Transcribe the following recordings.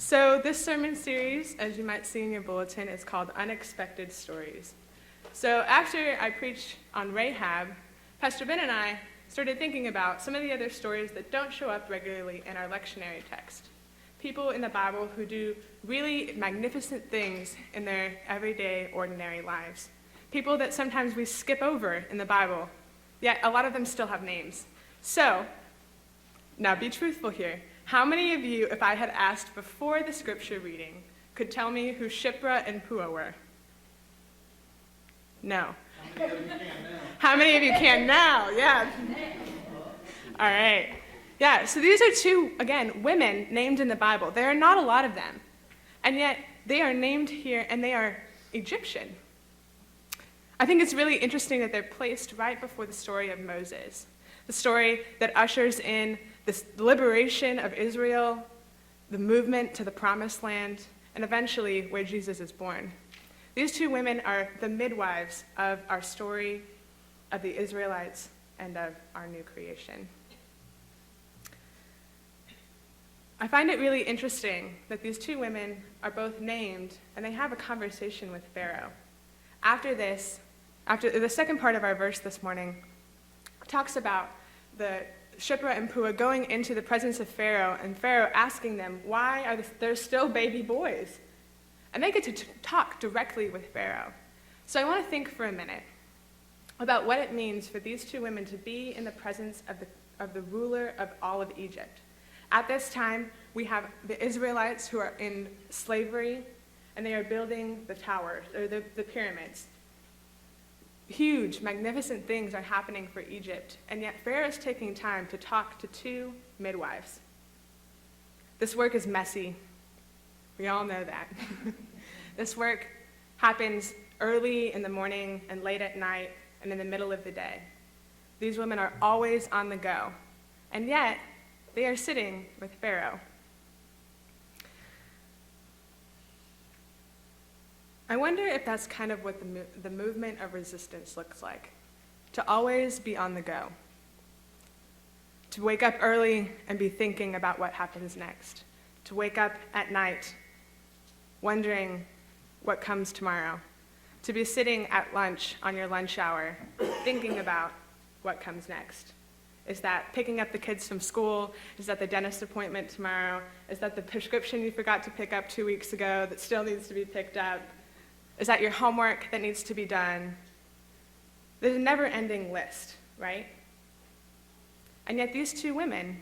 So this sermon series, as you might see in your bulletin, is called Unexpected Stories. So after I preached on Rahab, Pastor Ben and I started thinking about some of the other stories that don't show up regularly in our lectionary text. People in the Bible who do really magnificent things in their everyday, ordinary lives. People that sometimes we skip over in the Bible, yet a lot of them still have names. So, now be truthful here. How many of you, if I had asked before the scripture reading, could tell me who Shiprah and Puah were? No. How many of you can now? Yeah. All right. Yeah, so these are two, again, women named in the Bible. There are not a lot of them. And yet, they are named here, and they are Egyptian. I think it's really interesting that they're placed right before the story of Moses, the story that ushers in this liberation of Israel, the movement to the promised land, and eventually where Jesus is born. These two women are the midwives of our story of the Israelites and of our new creation. I find it really interesting that these two women are both named, and they have a conversation with Pharaoh. After the second part of our verse this morning talks about the Shiprah and Puah going into the presence of Pharaoh, and Pharaoh asking them, why are there still baby boys? And they get to talk directly with Pharaoh. So I want to think for a minute about what it means for these two women to be in the presence of the ruler of all of Egypt. At this time, we have the Israelites who are in slavery, and they are building the towers, or the pyramids. Huge, magnificent things are happening for Egypt, and yet Pharaoh is taking time to talk to two midwives. This work is messy. We all know that. This work happens early in the morning and late at night and in the middle of the day. These women are always on the go, and yet they are sitting with Pharaoh. I wonder if that's kind of what the movement of resistance looks like, to always be on the go, to wake up early and be thinking about what happens next, to wake up at night wondering what comes tomorrow, to be sitting at lunch on your lunch hour thinking about what comes next. Is that picking up the kids from school? Is that the dentist appointment tomorrow? Is that the prescription you forgot to pick up 2 weeks ago that still needs to be picked up? Is that your homework that needs to be done? There's a never-ending list, right? And yet these two women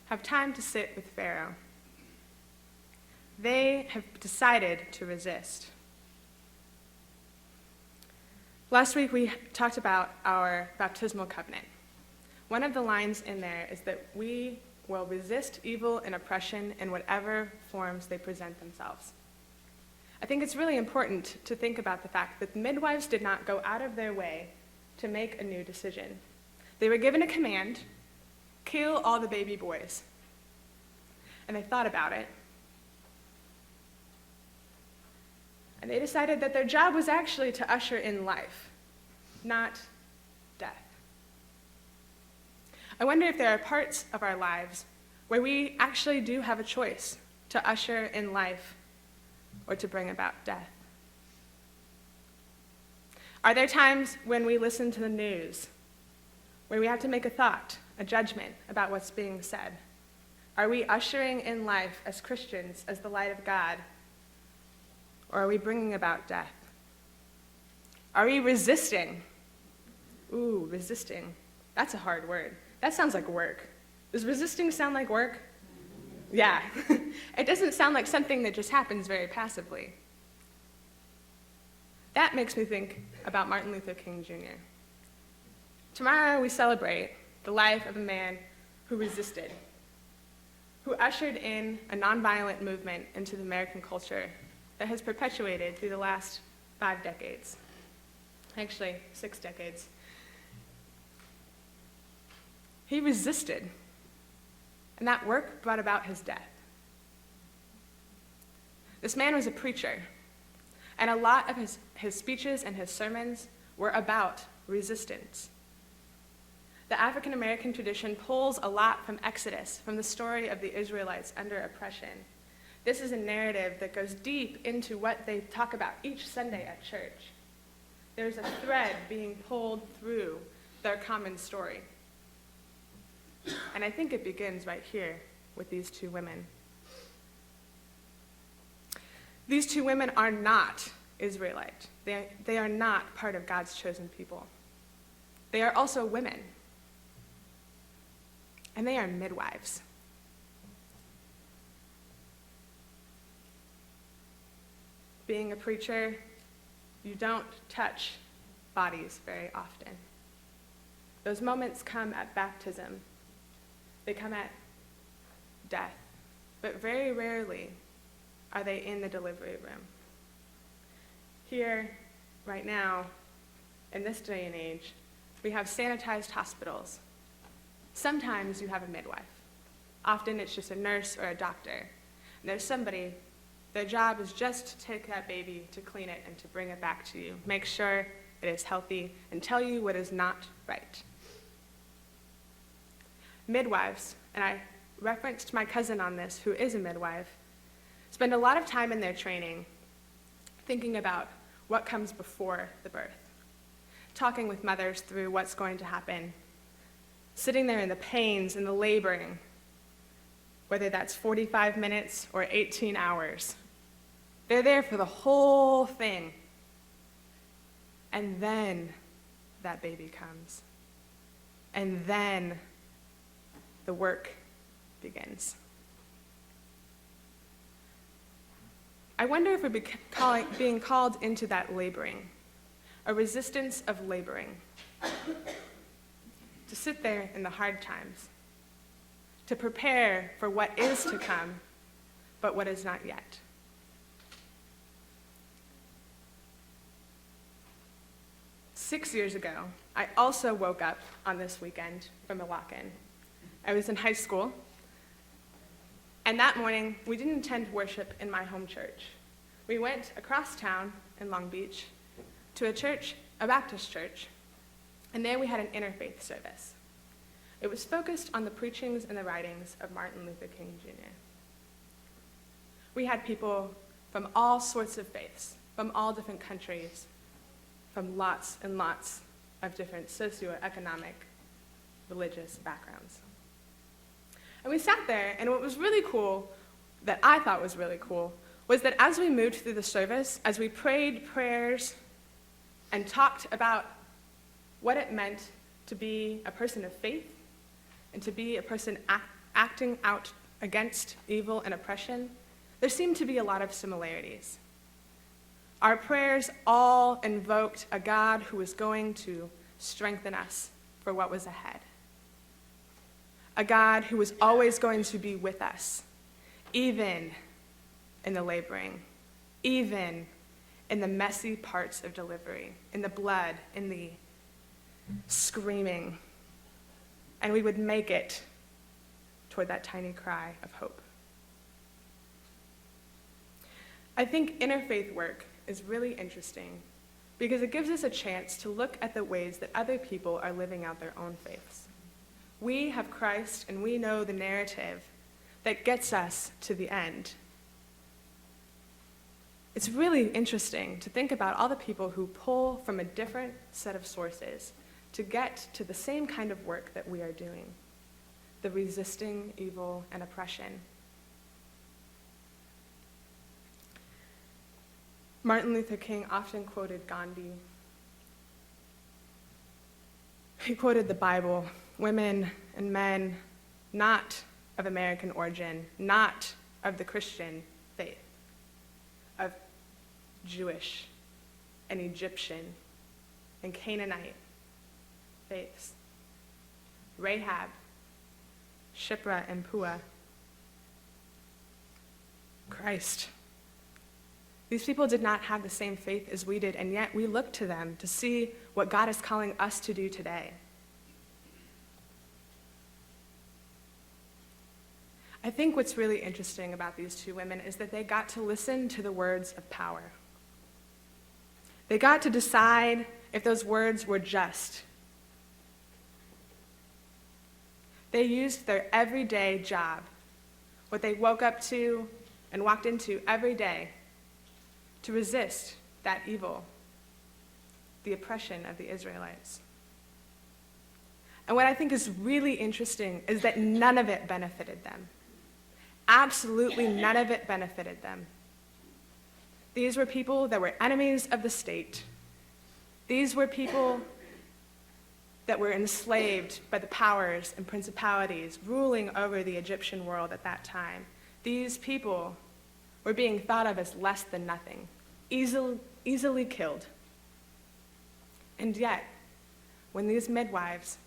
have time to sit with Pharaoh. They have decided to resist. Last week we talked about our baptismal covenant. One of the lines in there is that we will resist evil and oppression in whatever forms they present themselves. I think it's really important to think about the fact that the midwives did not go out of their way to make a new decision. They were given a command, kill all the baby boys. And they thought about it. And they decided that their job was actually to usher in life, not death. I wonder if there are parts of our lives where we actually do have a choice to usher in life or to bring about death. Are there times when we listen to the news where we have to make a thought, a judgment about what's being said? Are we ushering in life as Christians, as the light of God, or are we bringing about death? Are we resisting? Ooh, resisting. That's a hard word. That sounds like work. Does resisting sound like work? Yeah. It doesn't sound like something that just happens very passively. That makes me think about Martin Luther King Jr. Tomorrow we celebrate the life of a man who resisted, who ushered in a nonviolent movement into the American culture that has perpetuated through the last 5 decades. Actually, 6 decades. He resisted, and that work brought about his death. This man was a preacher, and a lot of his speeches and his sermons were about resistance. The African American tradition pulls a lot from Exodus, from the story of the Israelites under oppression. This is a narrative that goes deep into what they talk about each Sunday at church. There's a thread being pulled through their common story. And I think it begins right here with these two women. These two women are not Israelite. They are not part of God's chosen people. They are also women. And they are midwives. Being a preacher, you don't touch bodies very often. Those moments come at baptism. They come at death. But very rarely are they in the delivery room. Here, right now, in this day and age, we have sanitized hospitals. Sometimes you have a midwife. Often it's just a nurse or a doctor. And there's somebody, their job is just to take that baby, to clean it, and to bring it back to you. Make sure it is healthy and tell you what is not right. Midwives, and I referenced my cousin on this, who is a midwife, spend a lot of time in their training thinking about what comes before the birth, talking with mothers through what's going to happen, sitting there in the pains and the laboring, whether that's 45 minutes or 18 hours. They're there for the whole thing. And then that baby comes. And then the work begins. I wonder if we're being called into that laboring, a resistance of laboring, to sit there in the hard times, to prepare for what is to come, but what is not yet. Six years ago, I also woke up on this weekend from a walk-in. I was in high school, and that morning, we didn't attend worship in my home church. We went across town in Long Beach to a church, a Baptist church, and there we had an interfaith service. It was focused on the preachings and the writings of Martin Luther King Jr. We had people from all sorts of faiths, from all different countries, from lots and lots of different socioeconomic, religious backgrounds. And we sat there, and what was really cool, that I thought was really cool, was that as we moved through the service, as we prayed prayers and talked about what it meant to be a person of faith and to be a person acting out against evil and oppression, there seemed to be a lot of similarities. Our prayers all invoked a God who was going to strengthen us for what was ahead. A God who was always going to be with us, even in the laboring, even in the messy parts of delivery, in the blood, in the screaming. And we would make it toward that tiny cry of hope. I think interfaith work is really interesting because it gives us a chance to look at the ways that other people are living out their own faiths. We have Christ, and we know the narrative that gets us to the end. It's really interesting to think about all the people who pull from a different set of sources to get to the same kind of work that we are doing, the resisting evil and oppression. Martin Luther King often quoted Gandhi. He quoted the Bible, women and men not of American origin, not of the Christian faith, of Jewish and Egyptian and Canaanite faiths. Rahab, Shiprah, and Puah. Christ. These people did not have the same faith as we did, and yet we look to them to see what God is calling us to do today. I think what's really interesting about these two women is that they got to listen to the words of power. They got to decide if those words were just. They used their everyday job, what they woke up to and walked into every day to resist that evil, the oppression of the Israelites. And what I think is really interesting is that none of it benefited them. Absolutely none of it benefited them. These were people that were enemies of the state. These were people that were enslaved by the powers and principalities ruling over the Egyptian world at that time. These people were being thought of as less than nothing, easily killed. And yet, when these midwives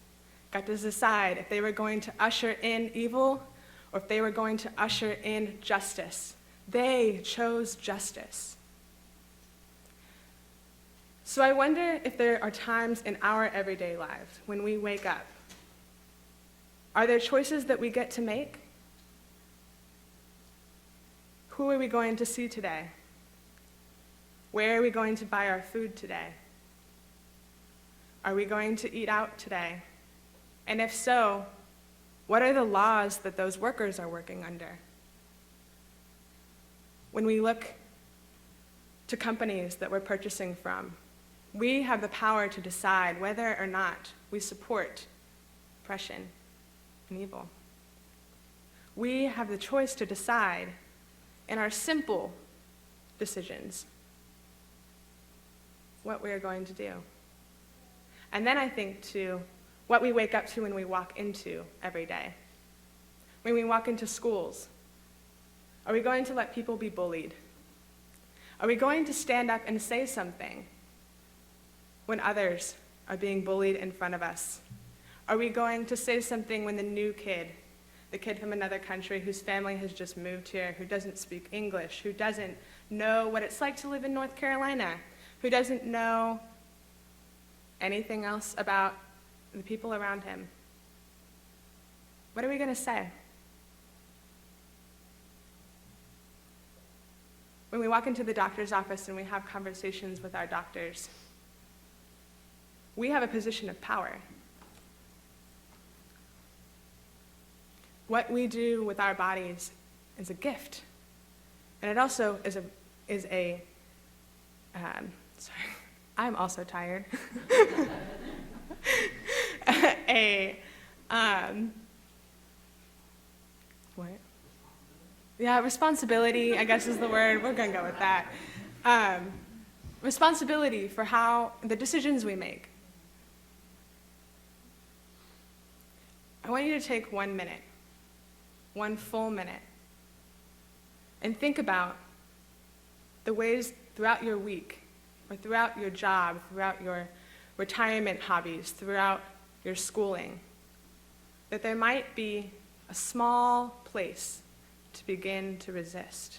got to decide if they were going to usher in evil or if they were going to usher in justice, they chose justice. So I wonder if there are times in our everyday lives when we wake up. Are there choices that we get to make? Who are we going to see today? Where are we going to buy our food today? Are we going to eat out today? And if so, what are the laws that those workers are working under? When we look to companies that we're purchasing from, we have the power to decide whether or not we support oppression and evil. We have the choice to decide in our simple decisions what we are going to do. And then I think to what we wake up to when we walk into every day. When we walk into schools, are we going to let people be bullied? Are we going to stand up and say something when others are being bullied in front of us? Are we going to say something when the new kid, the kid from another country whose family has just moved here, who doesn't speak English, who doesn't know what it's like to live in North Carolina, who doesn't know anything else about the people around him? What are we going to say? When we walk into the doctor's office and we have conversations with our doctors, we have a position of power. What we do with our bodies is a gift. And it also is sorry, I'm also tired. What? Yeah, responsibility, I guess is the word. We're going to go with that. Responsibility for how the decisions we make. I want you to take 1 minute, 1 full minute, and think about the ways throughout your week, or throughout your job, throughout your retirement hobbies, throughout your schooling, that there might be a small place to begin to resist,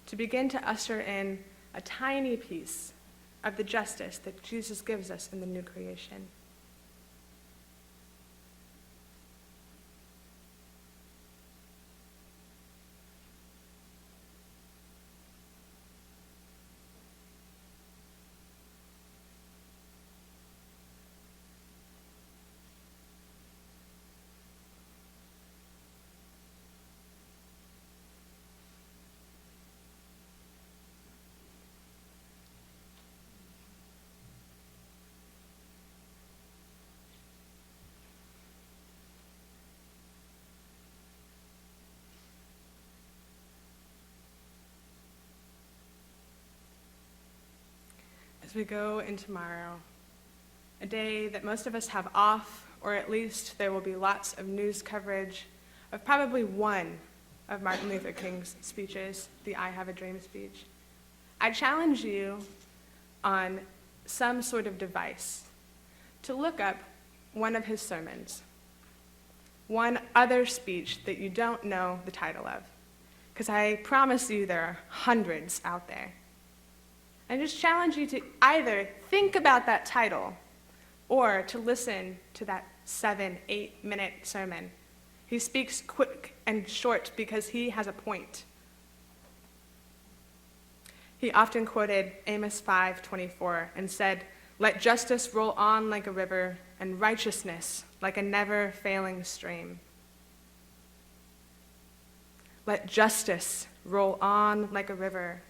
to begin to usher in a tiny piece of the justice that Jesus gives us in the new creation. As we go into tomorrow, a day that most of us have off, or at least there will be lots of news coverage of probably one of Martin Luther King's speeches, the I Have a Dream speech. I challenge you on some sort of device to look up one of his sermons, one other speech that you don't know the title of, because I promise you there are hundreds out there. I just challenge you to either think about that title or to listen to that 7-8 minute sermon. He speaks quick and short because he has a point. He often quoted Amos 5:24 and said, "Let justice roll on like a river and righteousness like a never-failing stream." Let justice roll on like a river,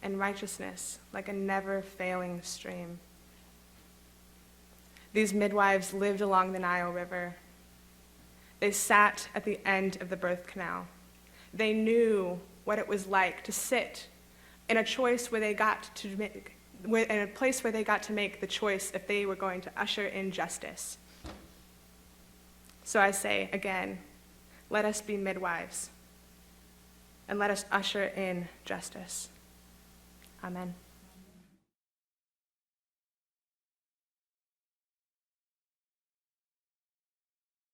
and righteousness like a never-failing stream. These midwives lived along the Nile River. They sat at the end of the birth canal. They knew what it was like to sit in a choice where they got to make, in a place where they got to make the choice if they were going to usher in justice. So I say again, let us be midwives, and let us usher in justice. Amen.